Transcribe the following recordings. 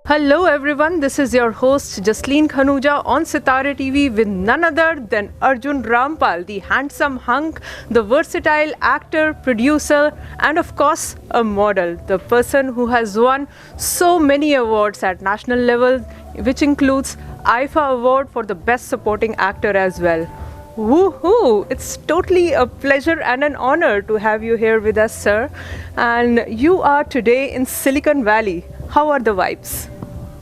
Hello everyone, this is your host Jasleen Khanuja on Sitare TV with none other than Arjun Rampal, the handsome hunk, the versatile actor, producer, and of course a model, the person who has won so many awards at national level, which includes IFA Award for the Best Supporting Actor as well. Woohoo! It's totally a pleasure and an honor to have you here with us, sir. And you are today in Silicon Valley. How are the vibes?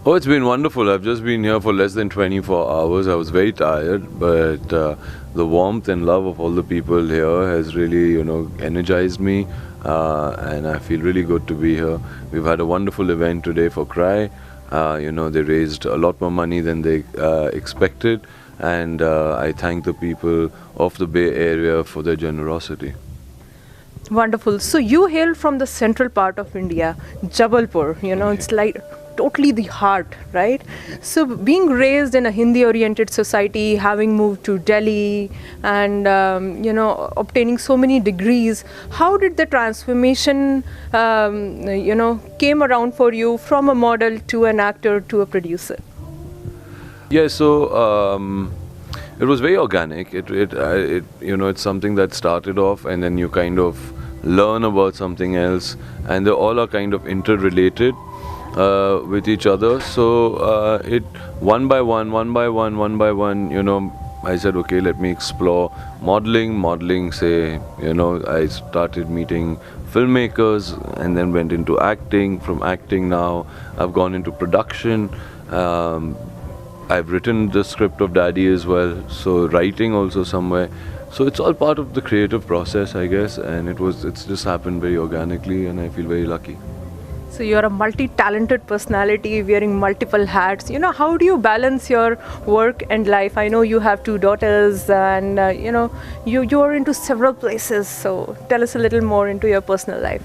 Oh, it's been wonderful. I've just been here for less than 24 hours. I was very tired, but the warmth and love of all the people here has really, energized me, and I feel really good to be here. We've had a wonderful event today for Cry. They raised a lot more money than they expected, and I thank the people of the Bay Area for their generosity. Wonderful. So you hail from the central part of India, Jabalpur. It's like totally the heart, right? So being raised in a Hindi-oriented society, having moved to Delhi, and obtaining so many degrees, how did the transformation, came around for you from a model to an actor to a producer? Yeah, so it was very organic. It's something that started off, and then you kind of learn about something else, and they all are kind of interrelated with each other. So it one by one, I said, okay, let me explore modeling. Say, I started meeting filmmakers, and then went into acting. From acting, now I've gone into production. I've written the script of Daddy as well, so writing also somewhere. So it's all part of the creative process, I guess, and it's just happened very organically, and I feel very lucky. So you're a multi-talented personality wearing multiple hats. How do you balance your work and life? I know you have two daughters, and you're into several places. So tell us a little more into your personal life.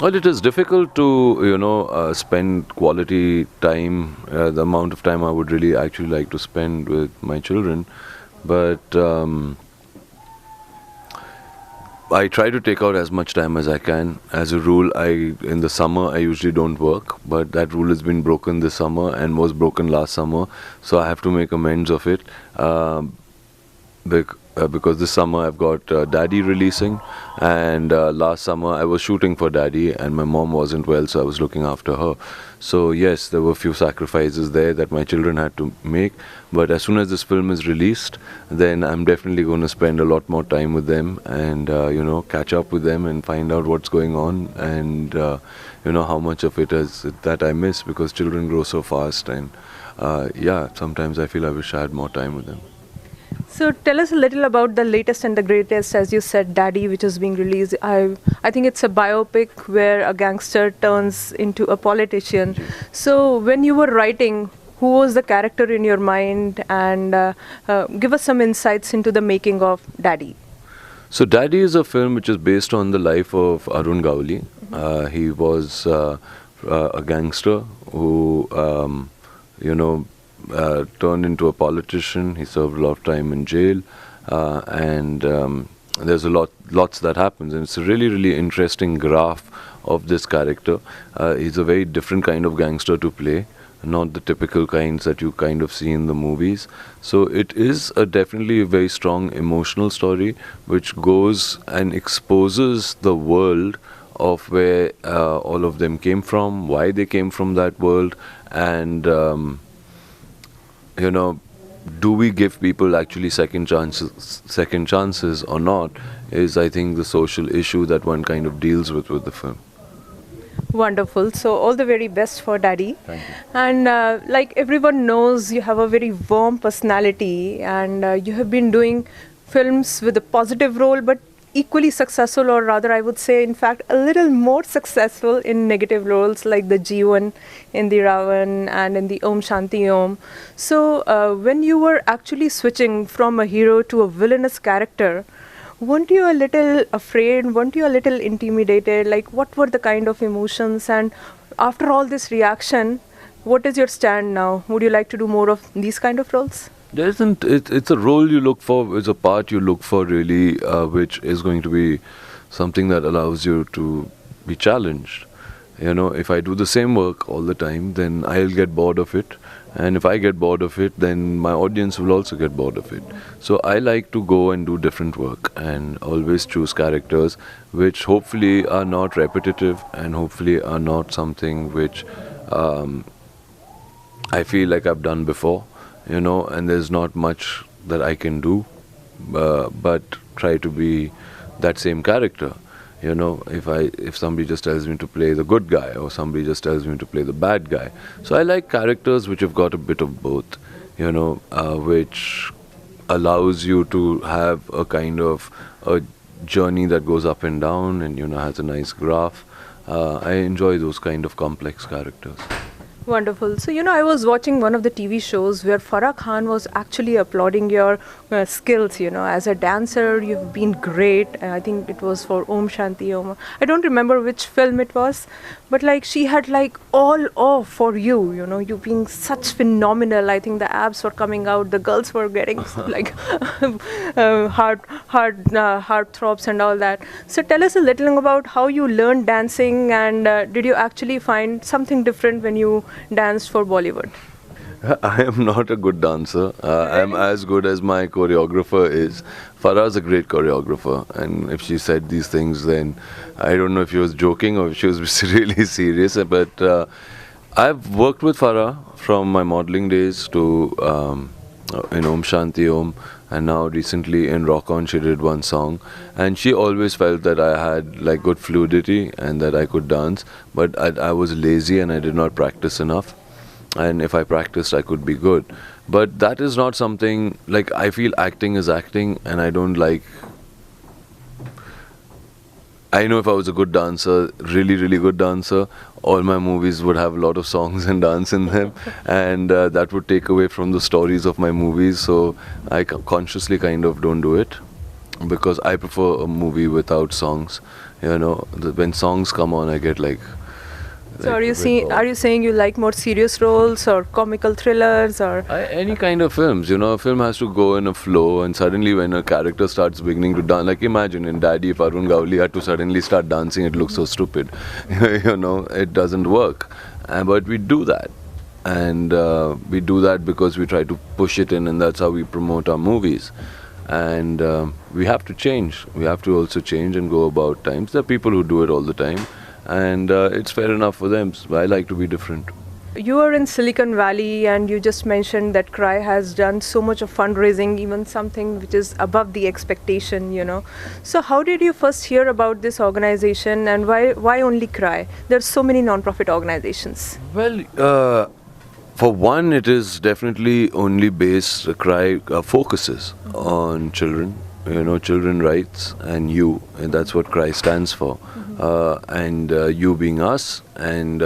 Well, it is difficult to, spend quality time, the amount of time I would really actually like to spend with my children. But I try to take out as much time as I can. As a rule, in the summer, I usually don't work. But that rule has been broken this summer and was broken last summer. So I have to make amends of it. Because this summer I've got Daddy releasing, and last summer I was shooting for Daddy, and my mom wasn't well, so I was looking after her. So yes, there were a few sacrifices there that my children had to make, but as soon as this film is released, then I'm definitely going to spend a lot more time with them, and catch up with them and find out what's going on, and how much of it is that I miss, because children grow so fast, and sometimes I feel I wish I had more time with them. So tell us a little about the latest and the greatest, as you said, Daddy, which is being released. I think it's a biopic where a gangster turns into a politician. So when you were writing, who was the character in your mind? And give us some insights into the making of Daddy. So Daddy is a film which is based on the life of Arun Gawli. He was a gangster who, turned into a politician. He served a lot of time in jail, and there's lots that happens, and it's a really, really interesting graph of this character. He's a very different kind of gangster to play, not the typical kinds that you kind of see in the movies. So it is definitely a very strong emotional story, which goes and exposes the world of where all of them came from, why they came from that world, and do we give people actually second chances or not, is, I think, the social issue that one kind of deals with the film. Wonderful. So all the very best for Daddy. Thank you. And like everyone knows, you have a very warm personality, and you have been doing films with a positive role, but equally successful, or rather I would say, in fact, a little more successful in negative roles, like the Jeevan in the Ravan and in the Om Shanti Om. So when you were actually switching from a hero to a villainous character, weren't you a little afraid? Weren't you a little intimidated? Like, what were the kind of emotions? And after all this reaction, what is your stand now? Would you like to do more of these kind of roles? There isn't. It's a role you look for. It's a part you look for, really, which is going to be something that allows you to be challenged. You know, if I do the same work all the time, then I'll get bored of it. And if I get bored of it, then my audience will also get bored of it. So I like to go and do different work and always choose characters which hopefully are not repetitive and hopefully are not something which I feel like I've done before, you know, and there's not much that I can do, but try to be that same character. You know, if somebody just tells me to play the good guy or somebody just tells me to play the bad guy. So I like characters which have got a bit of both, you know, which allows you to have a kind of a journey that goes up and down and, you know, has a nice graph. I enjoy those kind of complex characters. Wonderful. So, you know, I was watching one of the TV shows where Farah Khan was actually applauding your skills, you know, as a dancer. You've been great. I think it was for Om Shanti Om. I don't remember which film it was, but like she had like all off for you, you know, you being such phenomenal. I think the abs were coming out. The girls were getting like heart throbs and all that. So tell us a little about how you learned dancing, and did you actually find something different when you danced for Bollywood? I am not a good dancer. I am as good as my choreographer is. Farah is a great choreographer, and if she said these things, then I don't know if she was joking or if she was really serious. But I've worked with Farah from my modeling days to in Om Shanti Om, and now recently in Rock On she did one song, and she always felt that I had like good fluidity and that I could dance, but I was lazy and I did not practice enough, and if I practiced I could be good. But that is not something, like, I feel acting is acting, and I don't like, I know if I was a good dancer, really good dancer, all my movies would have a lot of songs and dance in them, and that would take away from the stories of my movies. So I consciously kind of don't do it, because I prefer a movie without songs. You know, when songs come on, I get like. So are you saying you like more serious roles or comical thrillers or Any kind of films? You know, a film has to go in a flow, and suddenly when a character starts beginning to dance, like imagine in Daddy, if Arun Gowli had to suddenly start dancing, it looks so stupid. You know, it doesn't work. But we do that, and we do that because we try to push it in, and that's how we promote our movies. And we have to change. We have to also change and go about times. There are people who do it all the time, and it's fair enough for them. So I like to be different. you are in Silicon Valley, and you just mentioned that CRY has done so much of fundraising, even something which is above the expectation, you know. So how did you first hear about this organization, and why only CRY? There's so many non-profit organizations. Well, for one, it is definitely only based, CRY focuses on children, you know, children rights and you, and that's what CRY stands for. And you being us, and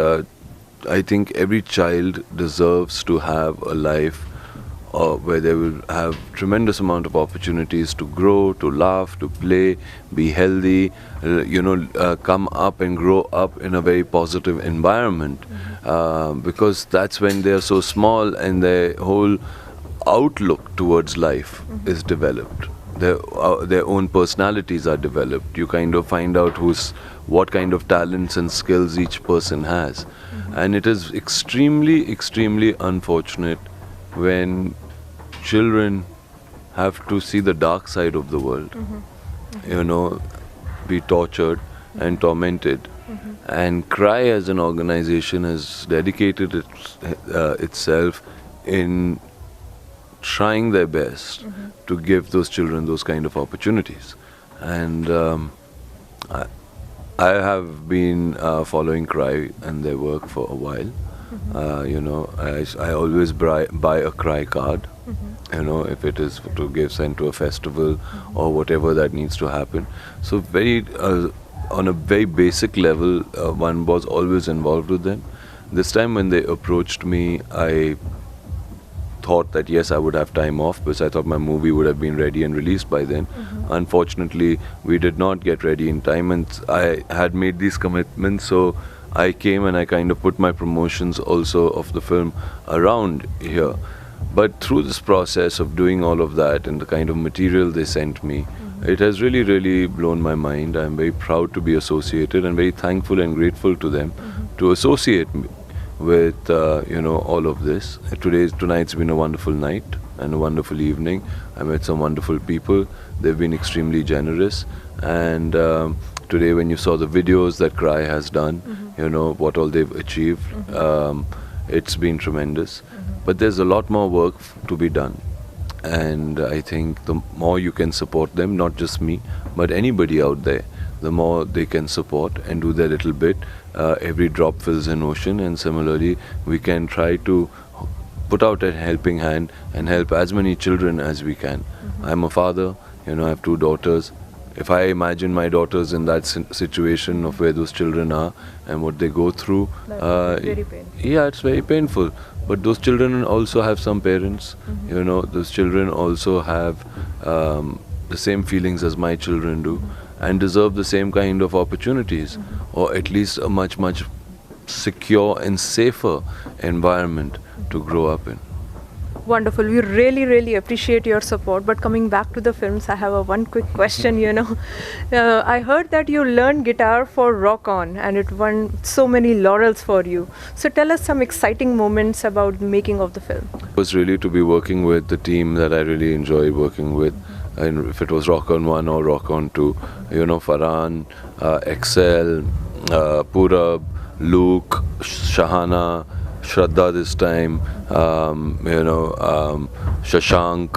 I think every child deserves to have a life where they will have tremendous amount of opportunities to grow, to laugh, to play, be healthy, you know, come up and grow up in a very positive environment, because that's when they are so small and their whole outlook towards life is developed. Their own personalities are developed. You kind of find out what kind of talents and skills each person has. And it is extremely unfortunate when children have to see the dark side of the world, you know, be tortured and tormented. And CRY as an organization has dedicated itself in trying their best to give those children those kind of opportunities. And I have been following CRY and their work for a while. You know, I always buy a CRY card, you know, if it is to give sent to a festival or whatever that needs to happen. So on a very basic level, one was always involved with them. This time when they approached me, I thought that yes, I would have time off, because I thought my movie would have been ready and released by then. Unfortunately, we did not get ready in time, and I had made these commitments, so I came and I kind of put my promotions also of the film around here. But through this process of doing all of that and the kind of material they sent me, It has really, really blown my mind. I'm very proud to be associated and very thankful and grateful to them to associate me with all of this. Tonight's been a wonderful night and a wonderful evening. I met some wonderful people. They've been extremely generous. And today, when you saw the videos that Cry has done, what all they've achieved, it's been tremendous. But there's a lot more work to be done. And I think the more you can support them, not just me, but anybody out there, the more they can support and do their little bit. Every drop fills an ocean, and similarly, we can try to put out a helping hand and help as many children as we can. I'm a father, I have 2 daughters. If I imagine my daughters in that situation of where those children are and what they go through, very painful. Yeah, it's very painful. But those children also have some parents. Those children also have the same feelings as my children do, and deserve the same kind of opportunities, or at least a much, much secure and safer environment to grow up in. Wonderful. We really, really appreciate your support. But coming back to the films, I have one quick question, I heard that you learned guitar for Rock On and it won so many laurels for you. So tell us some exciting moments about the making of the film. It was really to be working with the team that I really enjoyed working with. And if it was Rock On 1 or Rock On 2, Farhan, Excel, Purab, Luke, Shahana, Shraddha this time, Shashank,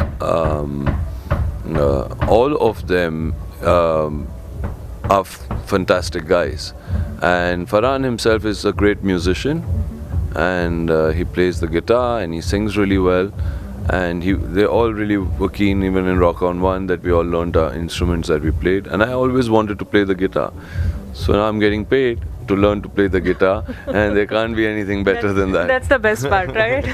all of them are fantastic guys. And Farhan himself is a great musician, and he plays the guitar and he sings really well. And they all really were keen, even in Rock On 1, that we all learned our instruments that we played. And I always wanted to play the guitar. So now I'm getting paid to learn to play the guitar, and there can't be anything better than that. That's the best part, right?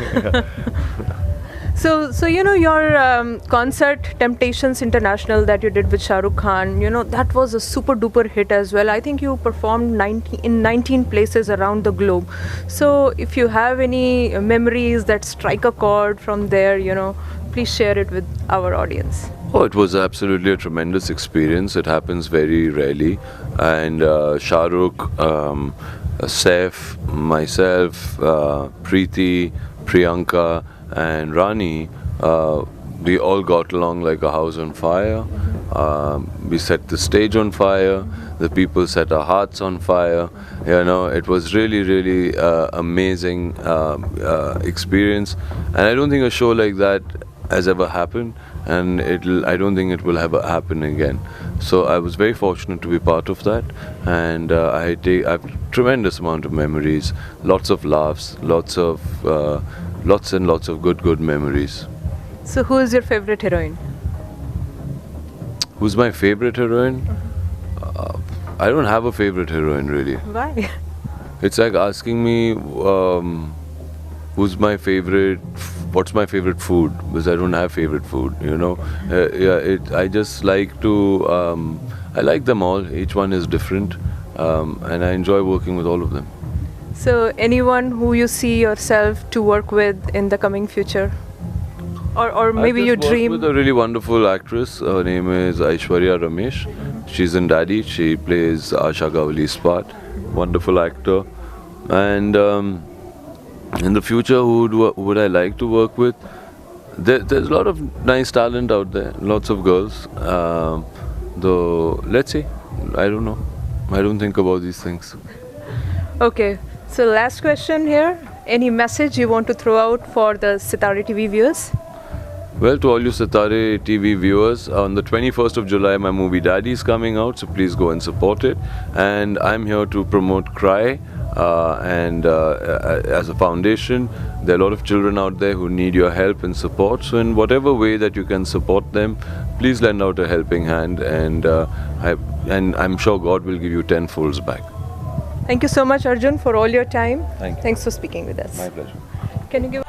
So your concert Temptations International that you did with Shah Rukh Khan, that was a super duper hit as well. I think you performed in 19 places around the globe. So if you have any memories that strike a chord from there, please share it with our audience. Oh, it was absolutely a tremendous experience. It happens very rarely. And Shah Rukh, Saif, myself, Preeti, Priyanka, and Rani, we all got along like a house on fire. We set the stage on fire. The people set our hearts on fire. It was really, really amazing experience. And I don't think a show like that has ever happened, and I don't think it will ever happen again. So I was very fortunate to be part of that, and I have a tremendous amount of memories, lots of laughs, lots and lots of good memories. So who is your favorite heroine? Who's my favorite heroine? I don't have a favorite heroine, really. Why? It's like asking me what's my favorite food, because I don't have favorite food, I just like to, I like them all. Each one is different, and I enjoy working with all of them. So anyone who you see yourself to work with in the coming future? Or maybe you dream? With a really wonderful actress. Her name is Aishwarya Ramesh. She's in Daddy. She plays Asha Gavali's part. Wonderful actor. And in the future, who would I like to work with? There's a lot of nice talent out there. Lots of girls. Though, let's see. I don't know. I don't think about these things. Okay. So last question here. Any message you want to throw out for the Sitare TV viewers? Well, to all you Sitare TV viewers, on the 21st of July, my movie Daddy is coming out, so please go and support it. And I'm here to promote Cry, and as a foundation, there are a lot of children out there who need your help and support. So in whatever way that you can support them, please lend out a helping hand, and I'm sure God will give you tenfolds back. Thank you so much, Arjun, for all your time. Thank you. Thanks for speaking with us. My pleasure. Can you give